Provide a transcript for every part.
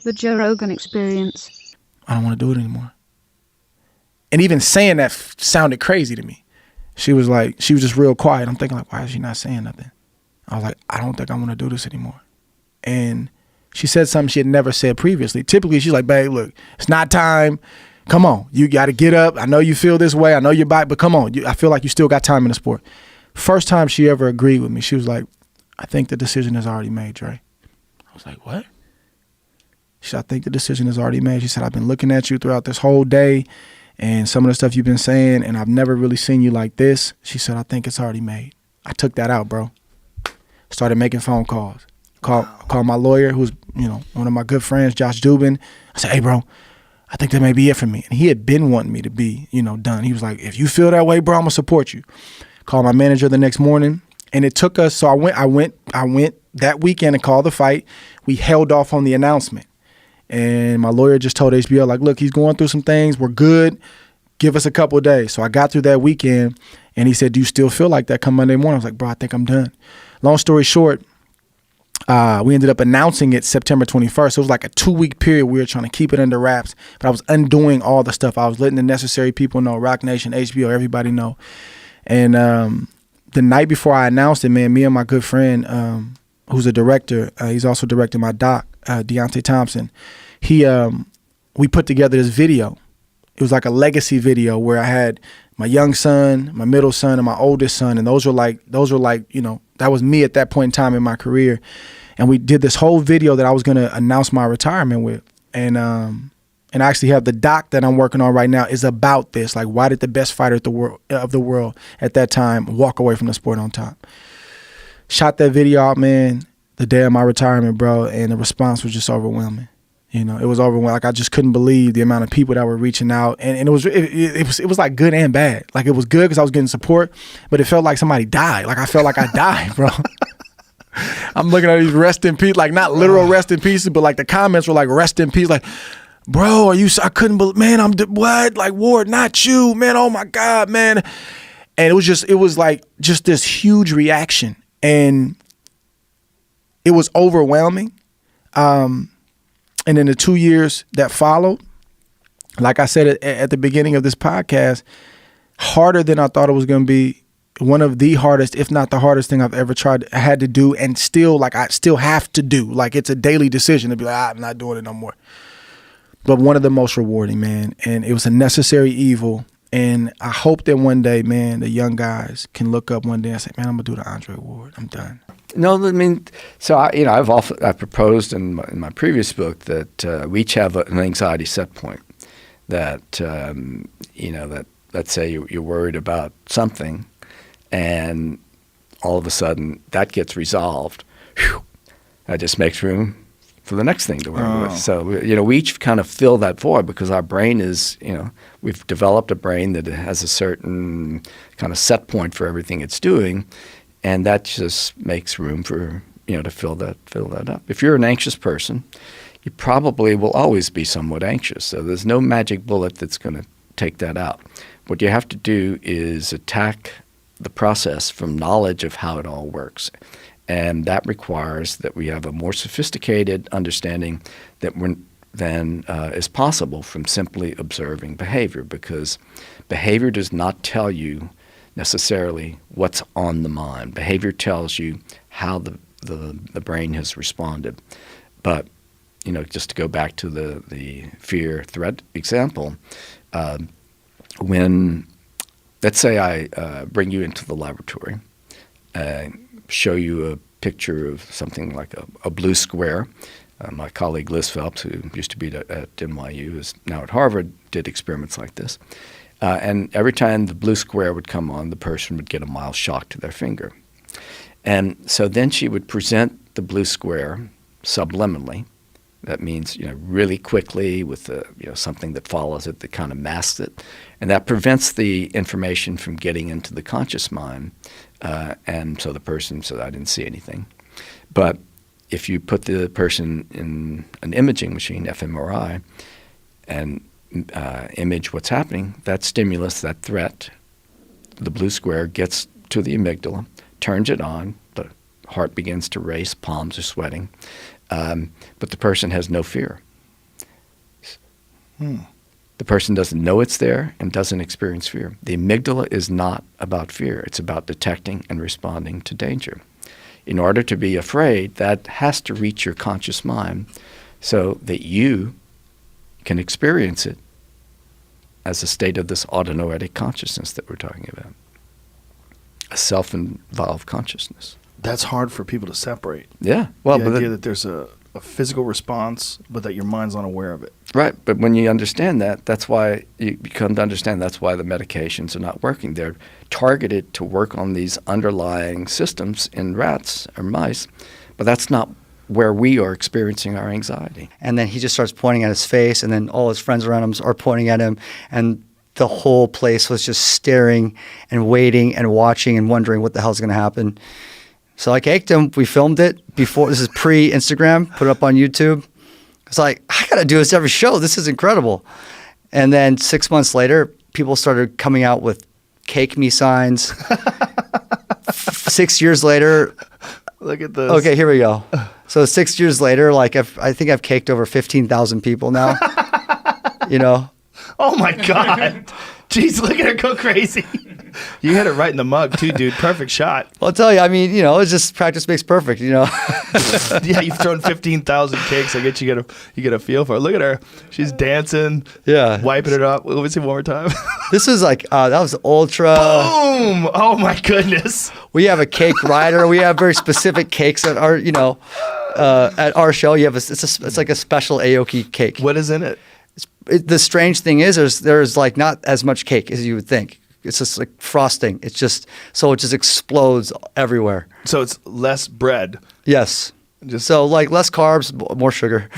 The Joe Rogan Experience. I don't want to do it anymore. And even saying that sounded crazy to me. She was just real quiet. I'm thinking like, why is she not saying nothing? I was like, I don't think I want to do this anymore. And she said something she had never said previously. Typically, she's like, babe, look, it's not time. Come on, you got to get up. I know you feel this way. I know you're back, but come on. I feel like you still got time in the sport. First time she ever agreed with me, she was like, I think the decision is already made, Dre. I was like, what? She said, I think the decision is already made. She said, I've been looking at you throughout this whole day and some of the stuff you've been saying, and I've never really seen you like this. She said, I think it's already made. I took that out, bro. Started making phone calls. Called my lawyer, who's, one of my good friends, Josh Dubin. I said, hey, bro, I think that may be it for me. And he had been wanting me to be, done. He was like, if you feel that way, bro, I'm gonna support you. Called my manager the next morning, and it took us. So I went that weekend and called the fight. We held off on the announcement, and my lawyer just told HBO like, look, he's going through some things. We're good. Give us a couple of days. So I got through that weekend, and he said, do you still feel like that come Monday morning? I was like, bro, I think I'm done. Long story short, we ended up announcing it September 21st. So it was like a 2-week period. We were trying to keep it under wraps, but I was undoing all the stuff. I was letting the necessary people know, Rock Nation, HBO, everybody know. And the night before I announced it, man, me and my good friend, who's a director, he's also directing my doc, Deontay Thompson, we put together this video. It was like a legacy video where I had my young son, my middle son, and my oldest son, and those were like, that was me at that point in time in my career. And we did this whole video that I was going to announce my retirement with. And I actually have the doc that I'm working on right now is about this. Like, why did the best fighter of the world at that time walk away from the sport on top? Shot that video out, man, the day of my retirement, bro, and the response was just overwhelming. It was overwhelming. Like, I just couldn't believe the amount of people that were reaching out, and it was like good and bad. Like, it was good because I was getting support, but it felt like somebody died. Like, I felt like I died, bro. I'm looking at these rest in peace, like not literal rest in pieces, but like the comments were like rest in peace, like, bro, I couldn't believe, man, what? Like, Ward, not you, man. Oh my God, man. And it was like just this huge reaction, and it was overwhelming. And in the 2 years that followed, like I said at the beginning of this podcast, harder than I thought it was going to be. One of the hardest, if not the hardest thing I've ever had to do, and still, like, I still have to do. Like, it's a daily decision to be like, I'm not doing it no more. But one of the most rewarding, man. And it was a necessary evil. And I hope that one day, man, the young guys can look up one day and say, man, I'm going to do the Andre Ward. I'm done. No, I mean, so I've proposed in my previous book that we each have an anxiety set point. That that let's say you're worried about something, and all of a sudden that gets resolved. Whew, that just makes room for the next thing to worry with. So we each kind of fill that void because our brain is we've developed a brain that has a certain kind of set point for everything it's doing. And that just makes room for, to fill that up. If you're an anxious person, you probably will always be somewhat anxious. So there's no magic bullet that's going to take that out. What you have to do is attack the process from knowledge of how it all works. And that requires that we have a more sophisticated understanding than is possible from simply observing behavior, because behavior does not tell you necessarily what's on the mind. Behavior tells you how the brain has responded. But, just to go back to the fear threat example, when, let's say I bring you into the laboratory, show you a picture of something like a blue square. My colleague Liz Phelps, who used to be at NYU, is now at Harvard, did experiments like this. And every time the blue square would come on, the person would get a mild shock to their finger. And so then she would present the blue square subliminally. That means, really quickly with something that follows it that kind of masks it. And that prevents the information from getting into the conscious mind. And so the person said, I didn't see anything. But if you put the person in an imaging machine, fMRI, and image what's happening, that stimulus, that threat, the blue square gets to the amygdala, turns it on, heart begins to race, palms are sweating, but the person has no fear. The person doesn't know it's there and doesn't experience fear. The amygdala is not about fear. It's about detecting and responding to danger. In order to be afraid, that has to reach your conscious mind so that you can experience it as a state of this autonoetic consciousness that we're talking about, a self-involved consciousness. That's hard for people to separate. Yeah. Well, the idea that there's a physical response, but that your mind's unaware of it. Right. But when you understand that, that's why you come to understand that's why the medications are not working. They're targeted to work on these underlying systems in rats or mice, but that's not where we are experiencing our anxiety. And then he just starts pointing at his face, and then all his friends around him are pointing at him, and the whole place was just staring and waiting and watching and wondering what the hell's going to happen. So I caked him. We filmed it before. This is pre-Instagram. Put it up on YouTube. It's like, I got to do this every show. This is incredible. And then 6 months later, people started coming out with cake me signs. 6 years later. Look at this. Okay, here we go. So 6 years later, like I think I've caked over 15,000 people now. You know? Oh my God. Jeez, look at her go crazy. You hit it right in the mug too, dude. Perfect shot. Well, I'll tell you, I mean, you know, it's just practice makes perfect, you know? Yeah, you've thrown 15,000 cakes. I get you get a feel for it. Look at her. She's dancing. Yeah. Wiping it up. Let me see one more time. This is like, that was ultra. Boom! Oh my goodness. We have a cake rider. We have very specific cakes at our, you know, at our show. You have it's like a special Aoki cake. What is in it? The strange thing is there's like not as much cake as you would think. It's just like frosting. It just explodes everywhere. So it's less bread. Yes. Just So like less carbs, more sugar.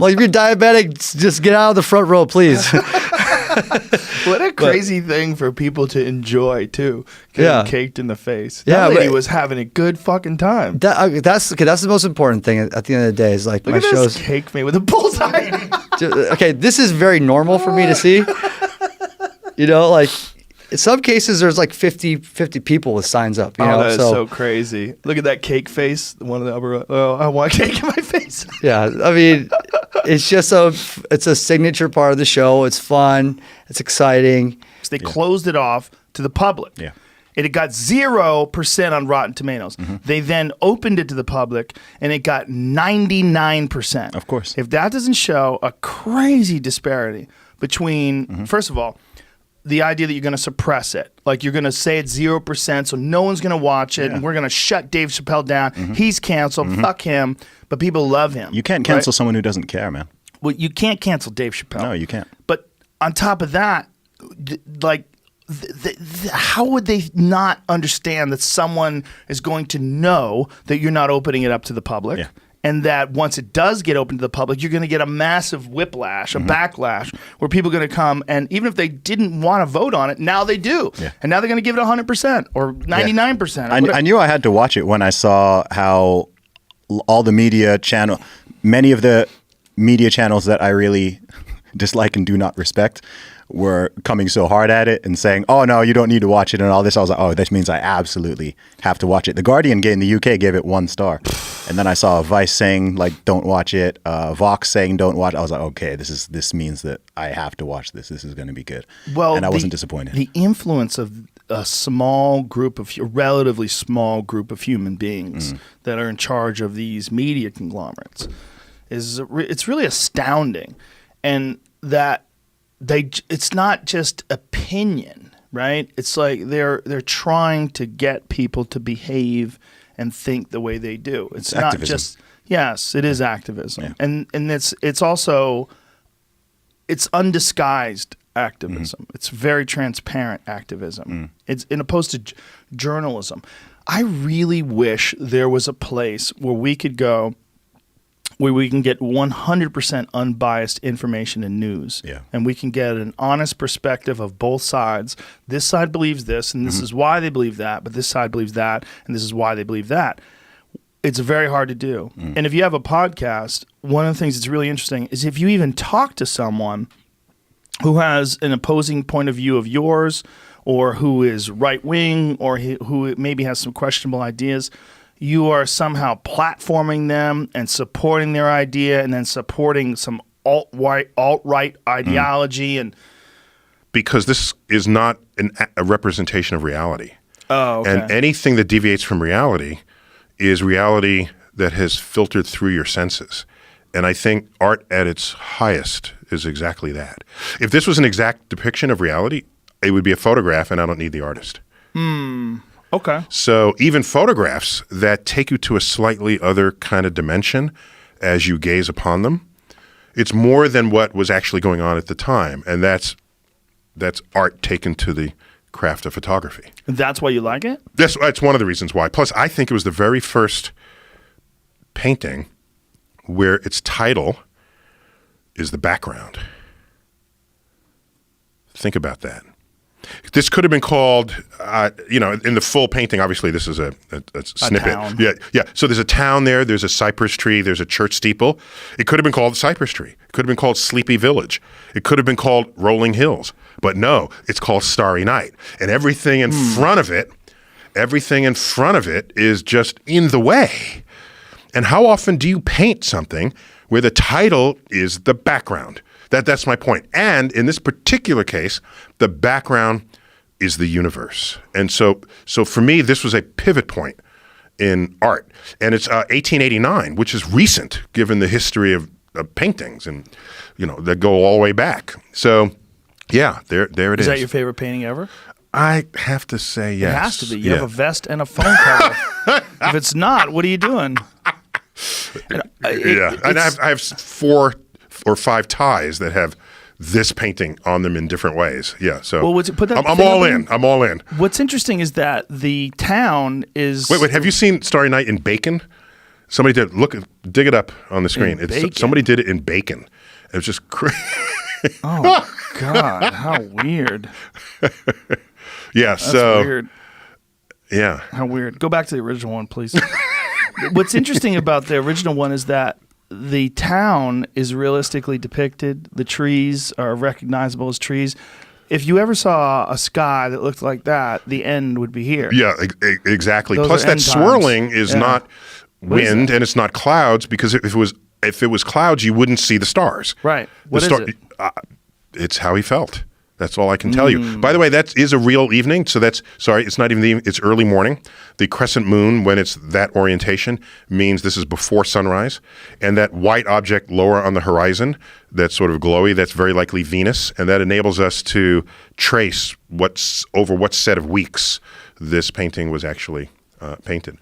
Like if you're diabetic, just get out of the front row, please. what a crazy thing for people to enjoy too. Getting Yeah. caked in the face. Yeah, That lady but- was having a good fucking time. That's the most important thing at the end of the day is like Look my at this shows. cake me with a bullseye. Okay, this is very normal for me to see. You know, like in some cases there's like 50 people with signs up. You know, that is so crazy. Look at that cake face. The one in the upper. Oh, I want cake in my face. yeah. I mean, it's just it's a signature part of the show. It's fun. It's exciting. They closed it off to the public. Yeah. It had got 0% on Rotten Tomatoes. Mm-hmm. They then opened it to the public, and it got 99%. Of course. If that doesn't show a crazy disparity between, first of all, the idea that you're going to suppress it. Like you're going to say it's 0%, so no one's going to watch it, and we're going to shut Dave Chappelle down. He's canceled. Fuck him. But people love him. You can't cancel someone who doesn't care, man. Well, you can't cancel Dave Chappelle. No, you can't. But on top of that, how would they not understand that someone is going to know that you're not opening it up to the public? Yeah. And that once it does get open to the public, you're going to get a massive whiplash, a backlash, where people are going to come, and even if they didn't want to vote on it, now they do. Yeah. And now they're going to give it 100% or 99%. I knew I had to watch it when I saw how all the many of the media channels that I really dislike and do not respect were coming so hard at it and saying, oh, no, you don't need to watch it and all this. I was like, oh, this means I absolutely have to watch it. The Guardian in the UK gave it 1 star. And then I saw Vice saying, like, don't watch it. Vox saying don't watch it. I was like, okay, this means that I have to watch this. This is going to be good. Well, and I wasn't disappointed. The influence of a relatively small group of human beings that are in charge of these media conglomerates it's really astounding. And that it's not just opinion, right? It's like they're trying to get people to behave and think the way they do. It's not activism. just it is activism. Yeah. And it's also undisguised activism. It's very transparent activism. It's in opposed to journalism. I really wish there was a place where we could go where we can get 100% unbiased information and news. Yeah. And we can get an honest perspective of both sides. This side believes this, and this is why they believe that, but this side believes that, and this is why they believe that. It's very hard to do. And if you have a podcast, one of the things that's really interesting is if you even talk to someone who has an opposing point of view of yours, or who is right-wing, or who maybe has some questionable ideas, you are somehow platforming them and supporting their idea and then supporting some alt-right ideology and Because this is not a representation of reality. oh, okay. And anything that deviates from reality is reality that has filtered through your senses. And I think art at its highest is exactly that. If this was an exact depiction of reality, it would be a photograph, and I don't need the artist. Okay. So even photographs that take you to a slightly other kind of dimension as you gaze upon them, it's more than what was actually going on at the time. And that's art taken to the craft of photography. That's why you like it? That's one of the reasons why. Plus, I think it was the very first painting where its title is the background. Think about that. This could have been called, in the full painting, obviously this is a snippet. town. Yeah. So there's a town there, there's a cypress tree, there's a church steeple. It could have been called Cypress Tree. It could have been called Sleepy Village. It could have been called Rolling Hills. But no, it's called Starry Night. And everything in front of it is just in the way. And how often do you paint something where the title is the background? That's my point. And in this particular case, the background is the universe. And so for me, this was a pivot point in art. And it's 1889, which is recent given the history of paintings and, that go all the way back. So yeah, there it is. Is that your favorite painting ever? I have to say yes. It has to be. You have a vest and a phone cover. If it's not, what are you doing? And I have 4 or 5 ties that have this painting on them in different ways. Yeah, so put that I'm all in. I'm all in. What's interesting is that the town is. Wait. Have you seen Starry Night in Bacon? Somebody did. Dig it up on the screen. Somebody did it in Bacon. It was just crazy. Oh God, how weird. Yeah. That's weird. Yeah. How weird. Go back to the original one, please. What's interesting about the original one is that the town is realistically depicted. The trees are recognizable as trees. If you ever saw a sky that looked like that, the end would be here. Yeah, exactly. Those Plus, are that end swirling times. is Yeah. not wind and it's not clouds, because if it was clouds, you wouldn't see the stars. Right. What is it? It's how he felt. That's all I can tell you. By the way, that is a real evening. So it's not even the evening, it's early morning. The crescent moon, when it's that orientation, means this is before sunrise. And that white object lower on the horizon, that's sort of glowy, that's very likely Venus. And that enables us to trace over what set of weeks this painting was actually painted.